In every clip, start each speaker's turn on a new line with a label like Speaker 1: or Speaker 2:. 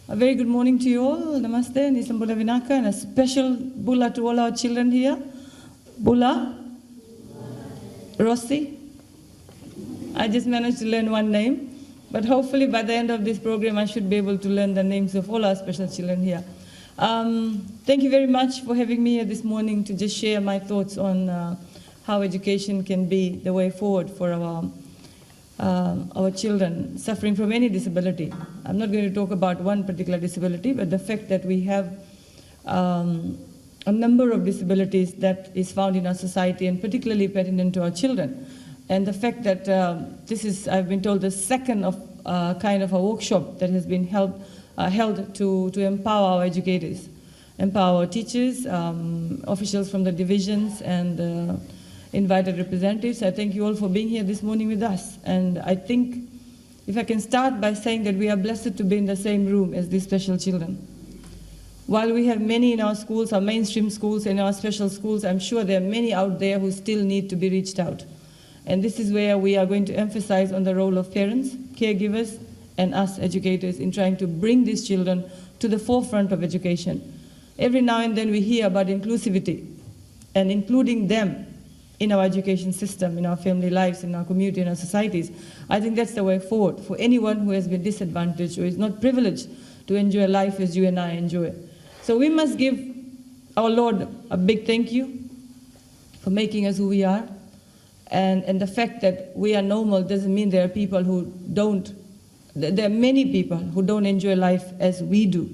Speaker 1: A very good morning to you all. Namaste, Nisam Bula Vinaka, and a special Bula to all our children here. Bula, Rossi. I just managed to learn one name, but hopefully by the end of this program I should be able to learn the names of all our special children here. Thank you very much for having me here this morning to just share my thoughts on how education can be the way forward for our children suffering from any disability. I'm not going to talk about one particular disability, but the fact that we have a number of disabilities that is found in our society and particularly pertinent to our children. And the fact that this is, I've been told, the second of kind of a workshop that has been held to empower our educators, empower our teachers, officials from the divisions, and invited representatives. I thank you all for being here this morning with us. And I think if I can start by saying that we are blessed to be in the same room as these special children. While we have many in our schools, our mainstream schools and our special schools, I'm sure there are many out there who still need to be reached out. And this is where we are going to emphasize on the role of parents, caregivers, and us educators in trying to bring these children to the forefront of education. Every now and then we hear about inclusivity and including them in our education system, in our family lives, in our community, in our societies. I think that's the way forward for anyone who has been disadvantaged or is not privileged to enjoy life as you and I enjoy. So we must give our Lord a big thank you for making us who we are. And the fact that we are normal doesn't mean there are people who don't. There are many people who don't enjoy life as we do.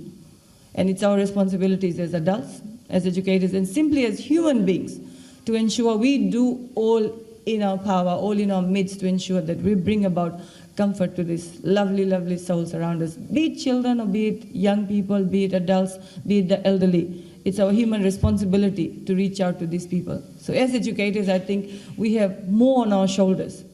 Speaker 1: And it's our responsibilities as adults, as educators, and simply as human beings to ensure we do all in our power, all in our midst to ensure that we bring about comfort to these lovely, lovely souls around us. Be it children or be it young people, be it adults, be it the elderly. It's our human responsibility to reach out to these people. So as educators, I think we have more on our shoulders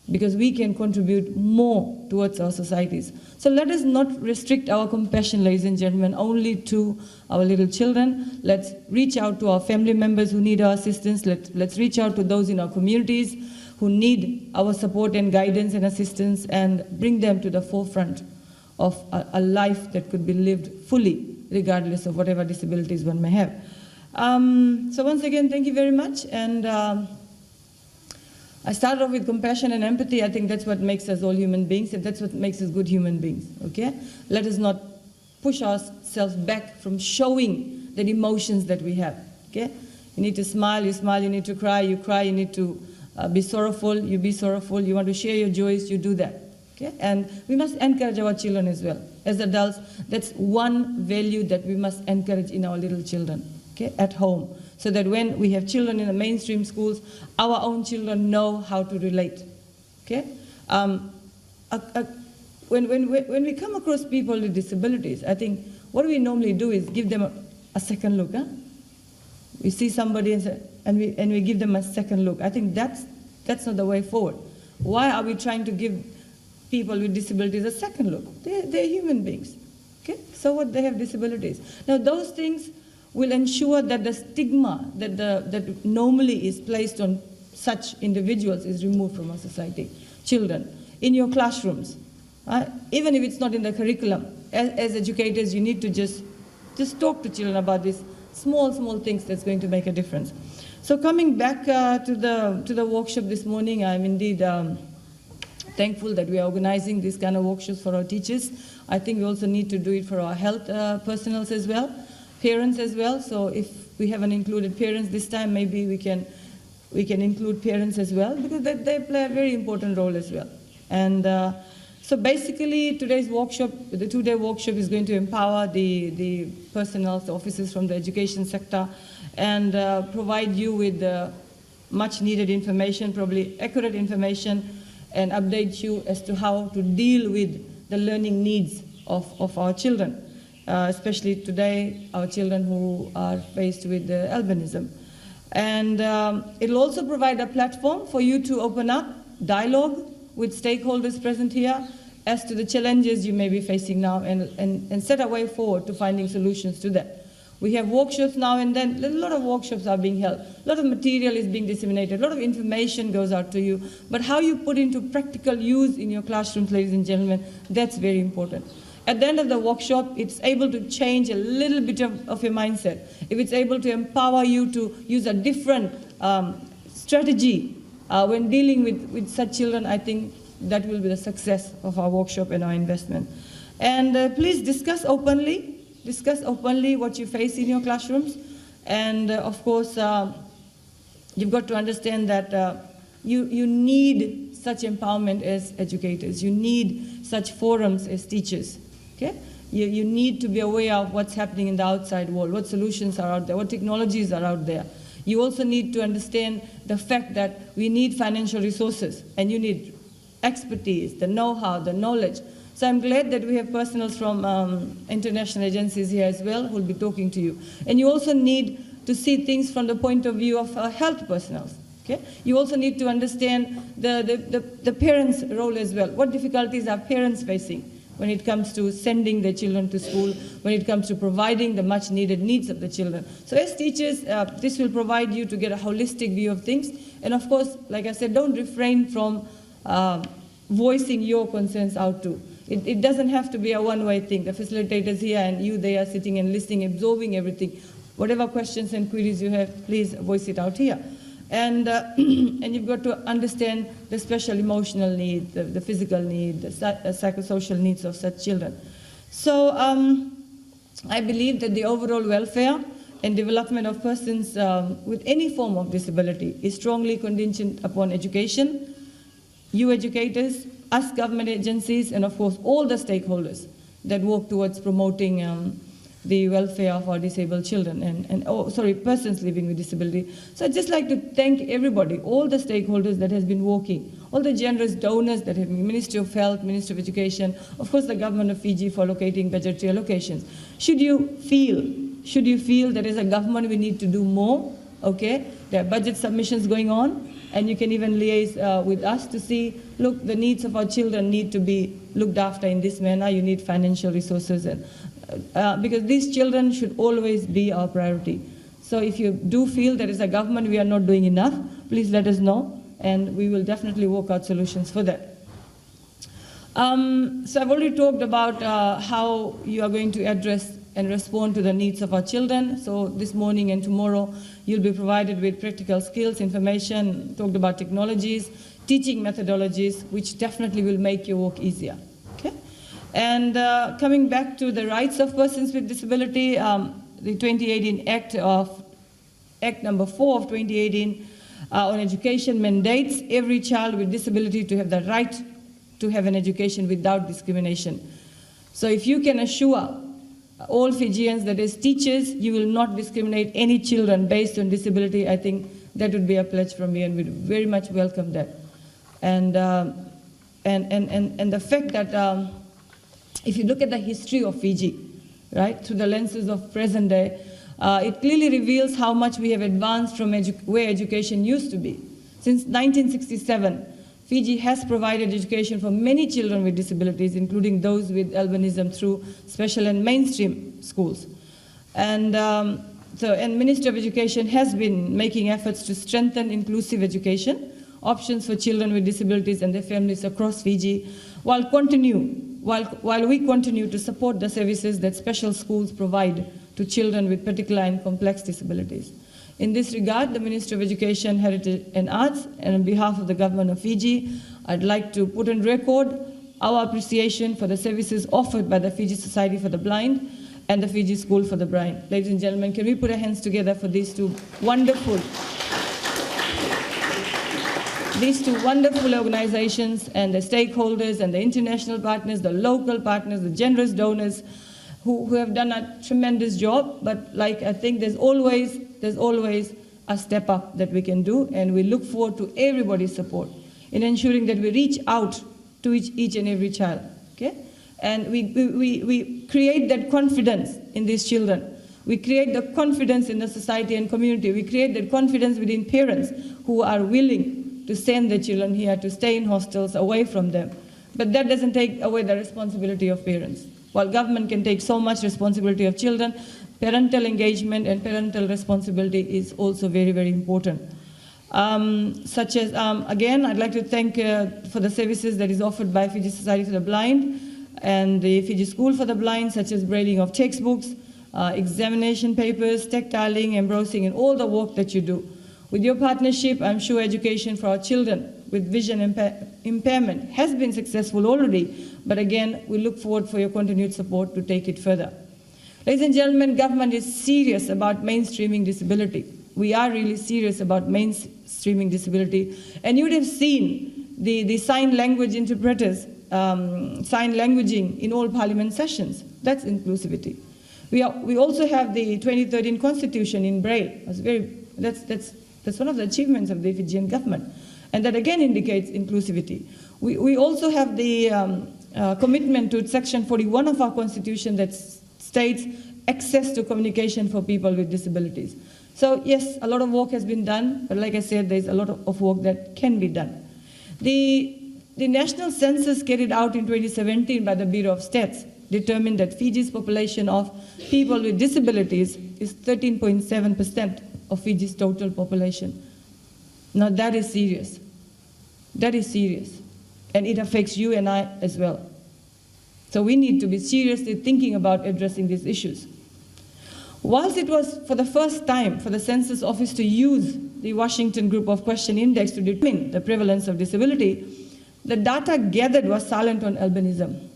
Speaker 1: because we can contribute more towards our societies. So let us not restrict our compassion, ladies and gentlemen, only to our little children. Let's reach out to our family members who need our assistance. Let's reach out to those in our communities who need our support and guidance and assistance and bring them to the forefront of a life that could be lived fully, regardless of whatever disabilities one may have. So once again, thank you very much. And I started off with compassion and empathy. I think that's what makes us all human beings, and that's what makes us good human beings, okay? Let us not push ourselves back from showing the emotions that we have, okay? You need to smile, you need to cry, you cry, you need to be sorrowful, you be sorrowful, you want to share your joys, you do that, okay? And we must encourage our children as well. As adults, that's one value that we must encourage in our little children, okay, at home. So that when we have children in the mainstream schools, our own children know how to relate, okay? When we come across people with disabilities, I think what we normally do is give them a second look, huh? We see somebody and we give them a second look. I think that's not the way forward. Why are we trying to give people with disabilities a second look? They're human beings, okay? So what, they have disabilities. Now those things will ensure that the stigma that normally is placed on such individuals is removed from our society. Children, in your classrooms, even if it's not in the curriculum, as educators, you need to just talk to children about these small things that's going to make a difference. So coming back to the workshop this morning, I'm indeed thankful that we are organizing these kind of workshops for our teachers. I think we also need to do it for our health personnel as well. Parents as well, so if we haven't included parents this time, maybe we can include parents as well, because they play a very important role as well. And so basically today's workshop, the two-day workshop, is going to empower the personnel, the officers from the education sector, and provide you with much needed information, probably accurate information, and update you as to how to deal with the learning needs of our children. Especially today, our children who are faced with albinism. And it'll also provide a platform for you to open up dialogue with stakeholders present here as to the challenges you may be facing now and set a way forward to finding solutions to that. We have workshops now and then. A lot of workshops are being held. A lot of material is being disseminated. A lot of information goes out to you. But how you put into practical use in your classrooms, ladies and gentlemen, that's very important. at the end of the workshop, it's able to change a little bit of your mindset, if it's able to empower you to use a different strategy when dealing with such children, I think that will be the success of our workshop and our investment. And please discuss openly what you face in your classrooms. And of course, you've got to understand that you need such empowerment as educators. You need such forums as teachers. Okay? You need to be aware of what's happening in the outside world, what solutions are out there, what technologies are out there. You also need to understand the fact that we need financial resources, and you need expertise, the know-how, the knowledge. So I'm glad that we have personnel from international agencies here as well who will be talking to you. And you also need to see things from the point of view of health personnel. Okay? You also need to understand the parents' role as well. What difficulties are parents facing when it comes to sending their children to school, when it comes to providing the much needed needs of the children. So as teachers, this will provide you to get a holistic view of things. And of course, like I said, don't refrain from voicing your concerns out too. It doesn't have to be a one-way thing. The facilitators here and you there are sitting and listening, absorbing everything. Whatever questions and queries you have, please voice it out here. And, and you've got to understand the special emotional need, the physical need, the psychosocial needs of such children. So I believe that the overall welfare and development of persons with any form of disability is strongly contingent upon education, you educators, us government agencies, and of course all the stakeholders that work towards promoting the welfare of our disabled children and persons living with disability. So I'd just like to thank everybody, all the stakeholders that has been working, all the generous donors that have been, Ministry of Health, Ministry of Education, of course the government of Fiji for allocating budgetary allocations. Should you feel that as a government we need to do more, okay, there are budget submissions going on, and you can even liaise with us to see, look, the needs of our children need to be looked after in this manner, you need financial resources, and because these children should always be our priority. So if you do feel that as a government we are not doing enough, please let us know, and we will definitely work out solutions for that. So I've already talked about how you are going to address and respond to the needs of our children. So this morning and tomorrow, you'll be provided with practical skills, information, talked about technologies, teaching methodologies, which definitely will make your work easier. Okay? And coming back to the rights of persons with disability, the 2018 Act number 4 of 2018 on education mandates every child with disability to have the right to have an education without discrimination. So if you can assure all Fijians that as teachers, you will not discriminate any children based on disability, I think that would be a pledge from me, and we'd very much welcome that. And the fact that if you look at the history of Fiji, right, through the lenses of present day, it clearly reveals how much we have advanced from where education used to be. Since 1967, Fiji has provided education for many children with disabilities, including those with albinism, through special and mainstream schools. And Ministry of Education has been making efforts to strengthen inclusive education, options for children with disabilities and their families across Fiji, while we continue to support the services that special schools provide to children with particular and complex disabilities. In this regard, the Ministry of Education, Heritage and Arts, and on behalf of the Government of Fiji, I'd like to put on record our appreciation for the services offered by the Fiji Society for the Blind and the Fiji School for the Blind. Ladies and gentlemen, can we put our hands together for these two wonderful organizations and the stakeholders and the international partners, the local partners, the generous donors who have done a tremendous job. But like, I think there's always a step up that we can do, and we look forward to everybody's support in ensuring that we reach out to each and every child, okay? And we create that confidence in these children. We create the confidence in the society and community. We create that confidence within parents who are willing to send their children here, to stay in hostels away from them. But that doesn't take away the responsibility of parents. While government can take so much responsibility of children, parental engagement and parental responsibility is also very, very important. Again, I'd like to thank for the services that is offered by Fiji Society for the Blind. and the Fiji School for the Blind, such as brailling of textbooks, examination papers, tactiling, embossing, and all the work that you do. With your partnership, I'm sure education for our children with vision impairment has been successful already, but again, we look forward for your continued support to take it further. Ladies and gentlemen, government is serious about mainstreaming disability. We are really serious about mainstreaming disability, and you would have seen the sign language interpreters, sign languaging in all parliament sessions. That's inclusivity. We also have the 2013 Constitution in Braille. That's one of the achievements of the Fijian government, and that again indicates inclusivity. We also have the commitment to Section 41 of our Constitution that states access to communication for people with disabilities. So yes, a lot of work has been done, but like I said, there's a lot of work that can be done. The national census carried out in 2017 by the Bureau of Stats determined that Fiji's population of people with disabilities is 13.7% of Fiji's total population. Now that is serious. That is serious. And it affects you and I as well. So we need to be seriously thinking about addressing these issues. Whilst it was for the first time for the Census Office to use the Washington Group of Question Index to determine the prevalence of disability, the data gathered was silent on albinism.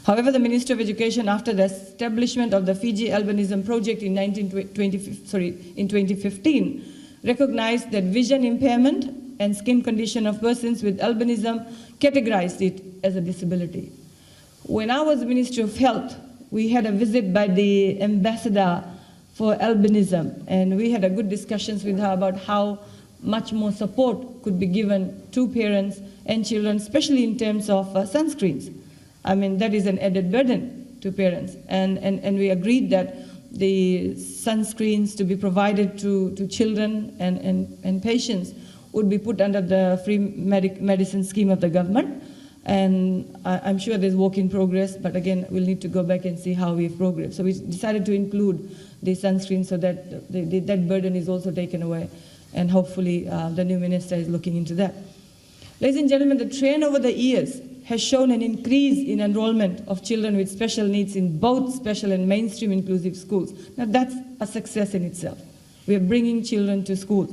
Speaker 1: However, the Ministry of Education, after the establishment of the Fiji Albinism Project in 2015, recognized that vision impairment and skin condition of persons with albinism categorized it as a disability. When I was Ministry of Health, we had a visit by the ambassador for albinism, and we had a good discussions with her about how much more support could be given to parents and children, especially in terms of sunscreens. I mean, that is an added burden to parents. And we agreed that the sunscreens to be provided to children and patients would be put under the free medicine scheme of the government. And I'm sure there's work in progress, but again, we'll need to go back and see how we've progressed. So we decided to include the sunscreen so that that burden is also taken away. And hopefully the new minister is looking into that. Ladies and gentlemen, the trend over the years has shown an increase in enrollment of children with special needs in both special and mainstream inclusive schools. Now that's a success in itself. We are bringing children to school.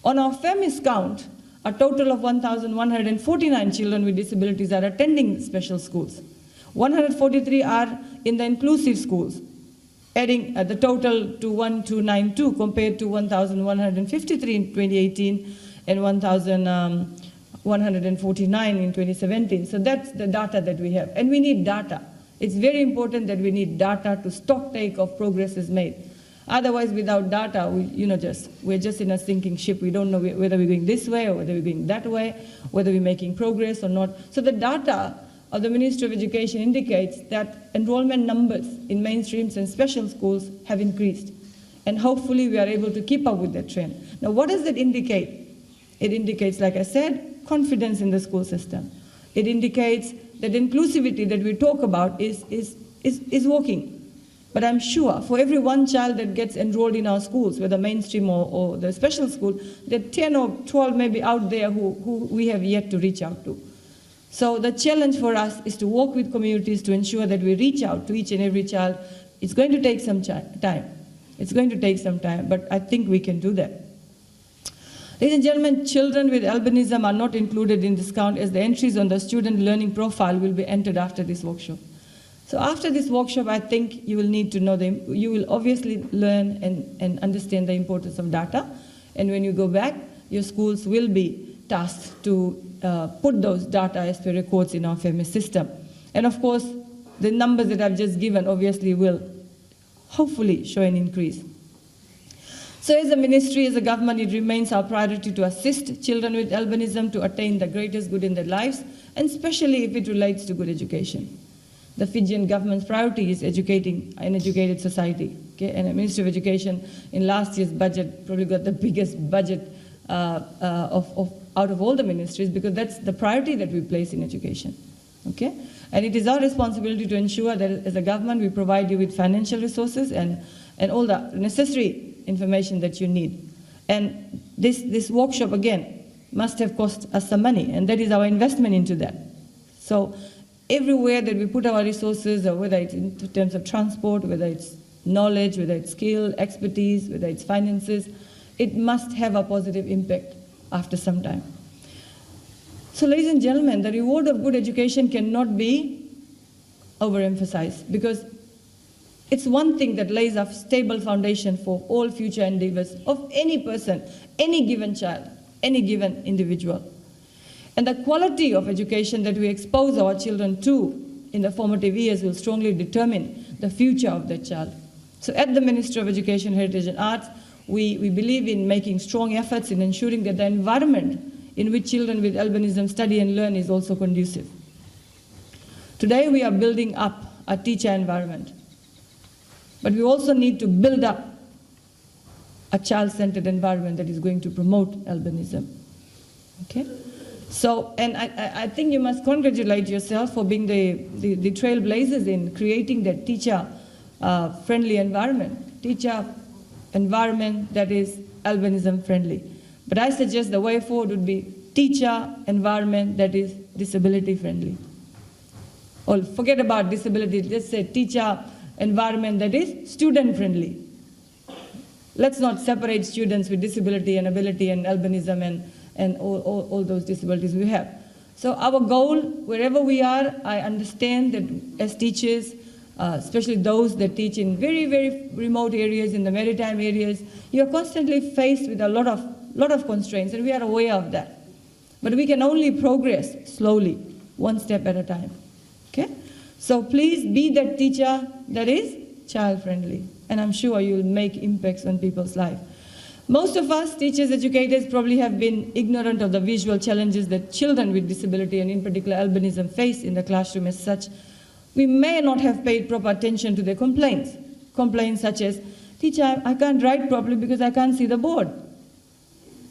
Speaker 1: On our FEMIS count, a total of 1,149 children with disabilities are attending special schools. 143 are in the inclusive schools, adding the total to 1,292 compared to 1,153 in 2018 and 1,149 in 2017. So that's the data that we have. And we need data. It's very important that we need data to stock take of progress is made. Otherwise, without data, we're just in a sinking ship. We don't know whether we're going this way or whether we're going that way, whether we're making progress or not. So the data of the Ministry of Education indicates that enrollment numbers in mainstreams and special schools have increased. And hopefully we are able to keep up with that trend. Now, what does that indicate? It indicates, like I said, confidence in the school system. It indicates that inclusivity that we talk about is working. But I'm sure for every one child that gets enrolled in our schools, whether mainstream or the special school, there are 10 or 12 maybe out there who we have yet to reach out to. So the challenge for us is to work with communities to ensure that we reach out to each and every child. It's going to take some time. It's going to take some time, but I think we can do that. Ladies and gentlemen, children with albinism are not included in this count as the entries on the student learning profile will be entered after this workshop. So after this workshop, I think you will need to know them. You will obviously learn and understand the importance of data. And when you go back, your schools will be tasked to put those data as per records in our FEMIS system. And of course, the numbers that I've just given obviously will hopefully show an increase. So as a ministry, as a government, it remains our priority to assist children with albinism to attain the greatest good in their lives, and especially if it relates to good education. The Fijian government's priority is educating an educated society. Okay? And the Ministry of Education in last year's budget probably got the biggest budget out of all the ministries, because that's the priority that we place in education. Okay? And it is our responsibility to ensure that as a government we provide you with financial resources and all the necessary information that you need. And this workshop, again, must have cost us some money, and that is our investment into that. So everywhere that we put our resources, or whether it's in terms of transport, whether it's knowledge, whether it's skill, expertise, whether it's finances, it must have a positive impact after some time. So ladies and gentlemen, the reward of good education cannot be overemphasized, because it's one thing that lays a stable foundation for all future endeavors of any person, any given child, any given individual. And the quality of education that we expose our children to in the formative years will strongly determine the future of that child. So at the Ministry of Education, Heritage and Arts, we believe in making strong efforts in ensuring that the environment in which children with albinism study and learn is also conducive. Today we are building up a teacher environment, but we also need to build up a child-centered environment that is going to promote albinism. Okay? So, and I think you must congratulate yourself for being the trailblazers in creating that teacher-friendly environment, teacher environment that is albinism-friendly. But I suggest the way forward would be teacher environment that is disability-friendly. Or forget about disability, just say teacher environment that is student-friendly. Let's not separate students with disability and ability and albinism and all those disabilities we have. So our goal, wherever we are, I understand that as teachers, especially those that teach in very, very remote areas, in the maritime areas, you're constantly faced with a lot of constraints, and we are aware of that. But we can only progress slowly, one step at a time. Okay? So please be that teacher that is child-friendly, and I'm sure you'll make impacts on people's lives. Most of us, teachers, educators, probably have been ignorant of the visual challenges that children with disability, and in particular albinism, face in the classroom as such. We may not have paid proper attention to their complaints. Complaints such as, teacher, I can't write properly because I can't see the board.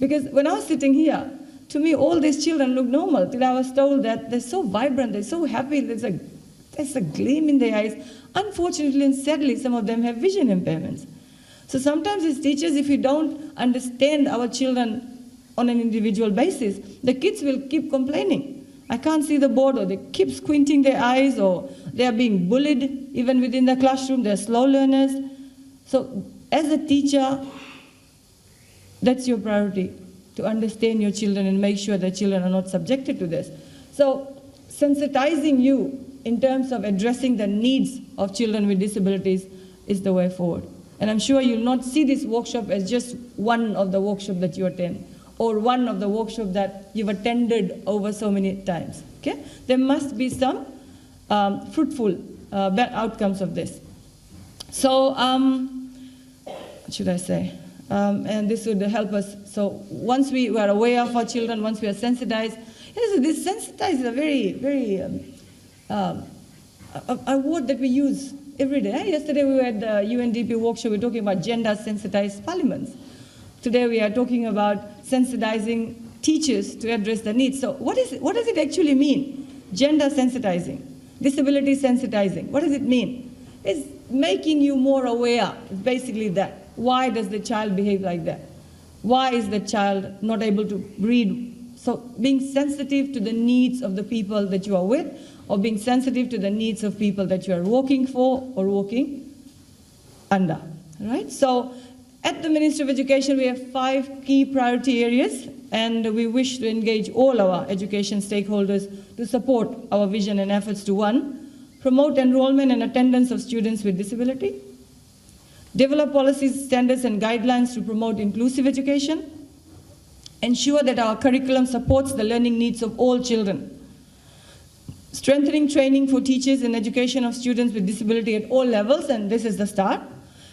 Speaker 1: Because when I was sitting here, to me, all these children look normal, till I was told that they're so vibrant, they're so happy, there's a gleam in their eyes. Unfortunately and sadly, some of them have vision impairments. So sometimes as teachers, if we don't understand our children on an individual basis, the kids will keep complaining. I can't see the board, or they keep squinting their eyes, or they are being bullied even within the classroom, they're slow learners. So as a teacher, that's your priority, to understand your children and make sure that children are not subjected to this. So sensitizing you in terms of addressing the needs of children with disabilities is the way forward. And I'm sure you'll not see this workshop as just one of the workshops that you attend, or one of the workshops that you've attended over so many times. Okay? There must be some fruitful outcomes of this. So, what should I say? And this would help us. So once we are aware of our children, once we are sensitized, this sensitized is a very, very, a word that we use every day. Yesterday we were at the UNDP workshop, we were talking about gender-sensitized parliaments. Today we are talking about sensitizing teachers to address the needs. So what does it actually mean? Gender sensitizing, disability sensitizing. What does it mean? It's making you more aware. It's basically that. Why does the child behave like that? Why is the child not able to read? So being sensitive to the needs of the people that you are with, or being sensitive to the needs of people that you are working for or working under. Right? So at the Ministry of Education, we have 5 key priority areas, and we wish to engage all our education stakeholders to support our vision and efforts to 1, promote enrollment and attendance of students with disability, develop policies, standards, and guidelines to promote inclusive education, ensure that our curriculum supports the learning needs of all children, strengthening training for teachers and education of students with disability at all levels, and this is the start,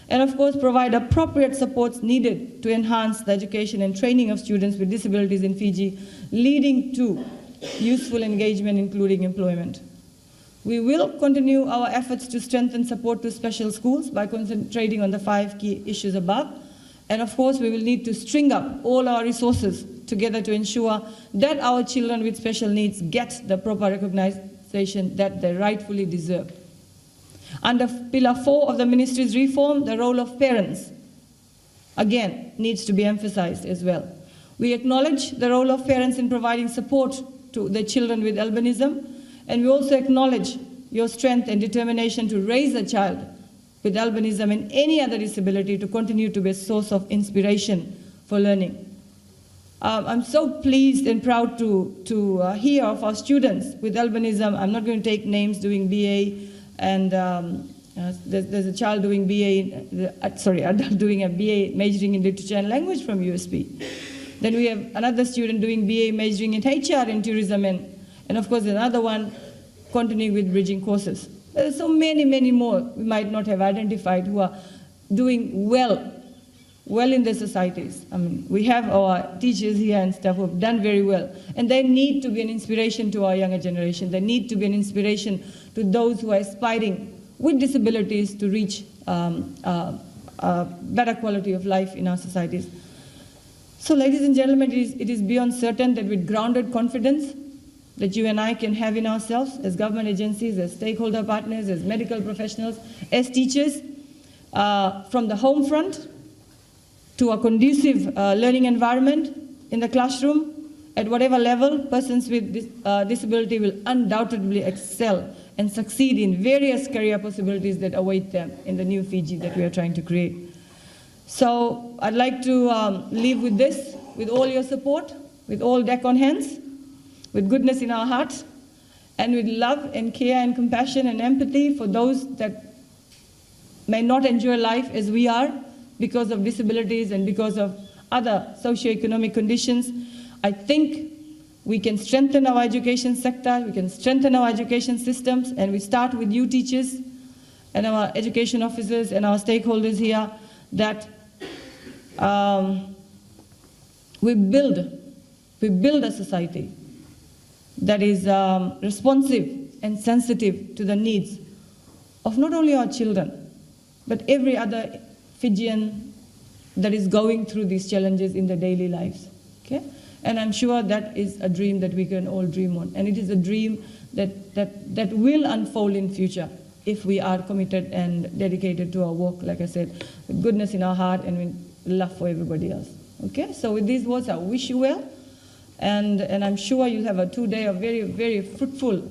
Speaker 1: and of course provide appropriate supports needed to enhance the education and training of students with disabilities in Fiji, leading to useful engagement, including employment. We will continue our efforts to strengthen support to special schools by concentrating on the 5 key issues above. And of course, we will need to string up all our resources together to ensure that our children with special needs get the proper recognition that they rightfully deserve. Under Pillar 4 of the Ministry's reform, the role of parents, again, needs to be emphasized as well. We acknowledge the role of parents in providing support to their children with albinism, And we also acknowledge your strength and determination to raise a child with albinism and any other disability to continue to be a source of inspiration for learning. I'm so pleased and proud to hear of our students with albinism. I'm not going to take names doing BA, and there's a child doing BA, adult doing a BA majoring in literature and language from USP. Then we have another student doing BA majoring in HR and tourism, and of course another one continuing with bridging courses. There are so many, many more we might not have identified who are doing well in their societies. I mean, we have our teachers here and staff who have done very well, and they need to be an inspiration to our younger generation. They need to be an inspiration to those who are aspiring with disabilities to reach a better quality of life in our societies. So, ladies and gentlemen, it is beyond certain that with grounded confidence that you and I can have in ourselves as government agencies, as stakeholder partners, as medical professionals, as teachers, from the home front to a conducive learning environment in the classroom, at whatever level, persons with disability will undoubtedly excel and succeed in various career possibilities that await them in the new Fiji that we are trying to create. So I'd like to leave with this, with all your support, with all DEC on hands, with goodness in our hearts, and with love and care and compassion and empathy for those that may not enjoy life as we are because of disabilities and because of other socioeconomic conditions. I think we can strengthen our education sector, we can strengthen our education systems, and we start with you teachers and our education officers and our stakeholders here, that we build a society that is responsive and sensitive to the needs of not only our children, but every other Fijian that is going through these challenges in their daily lives. Okay? And I'm sure that is a dream that we can all dream on. And it is a dream that will unfold in future if we are committed and dedicated to our work, like I said, with goodness in our heart and with love for everybody else. Okay? So with these words, I wish you well. And I'm sure you'll have a 2-day of very, very fruitful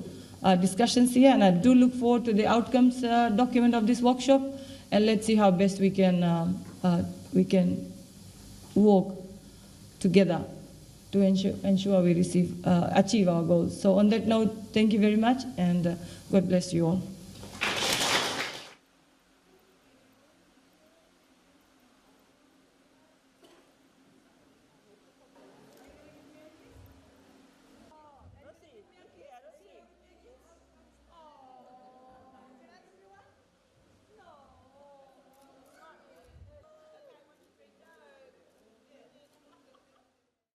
Speaker 1: discussions here. And I do look forward to the outcomes document of this workshop. And let's see how best we can work together to ensure we achieve our goals. So on that note, thank you very much, and God bless you all.